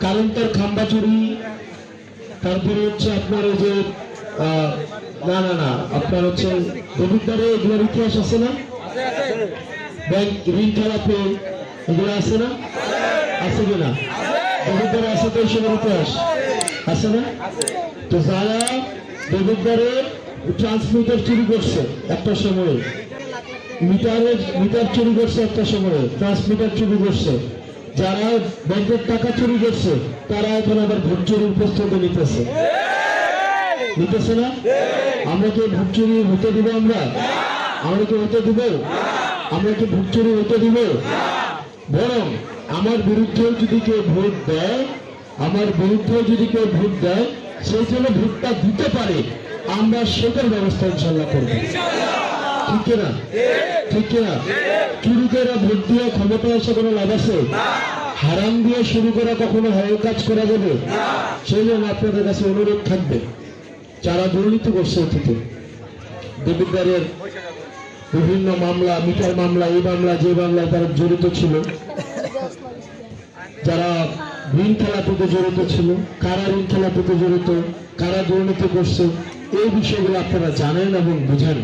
কারেন্টের খাম্বা চুরি, তারপরে হচ্ছে আপনার ওই যে না না না আপনার হচ্ছে দেবিদ্বারে এগুলোর ইতিহাস আছে না? ব্যাংক ঋণ খেলাপে এগুলো আছে না? আছে কিনা? দেবিদ্বারে আছে তো এইসবের ইতিহাস আছে না? তো যারা দেবিদ্বারে ট্রান্সমিটার চুরি করছে একটা সময়ে, মিটার চুরি করছে একটা সময়ে, ট্রান্সমিটার চুরি করছে, যারা ব্যাংকের টাকা চুরি করছে তারা এখন আবার ভোট চুরির প্রস্তুতি নিতেছে না? আমরা কি ভোট চুরি হতে দিব? আমরা কি হতে দিব? আমরা কি ভোট চুরি হতে দিব? বরং আমার বিরুদ্ধেও যদি কেউ ভোট দেয়, সেই জন্য ভোটটা দিতে পারে, আমরা সেটার ব্যবস্থা ইনশাল্লাহ করব। ঠিক কিনা? চুরি করে ভোট দিয়ে ক্ষমতা আসে কোনো লাভ আছে? হারাম দিয়ে শুরু করা কখনো ভালো কাজ করা যাবে? সেই জন্য আপনাদের কাছে অনুরোধ থাকবে, যারা দুর্নীতি করছে অতীতে, দেবিদ্বারের বিভিন্ন মামলা, মিটার মামলা, এই মামলা যে মামলায় তারা জড়িত ছিল, যারা ঋণ খেলাপিতে জড়িত ছিল, কারা ঋণ খেলাপিতে জড়িত, কারা দুর্নীতি করছে, এই বিষয়গুলো আপনারা জানেন এবং বুঝেন।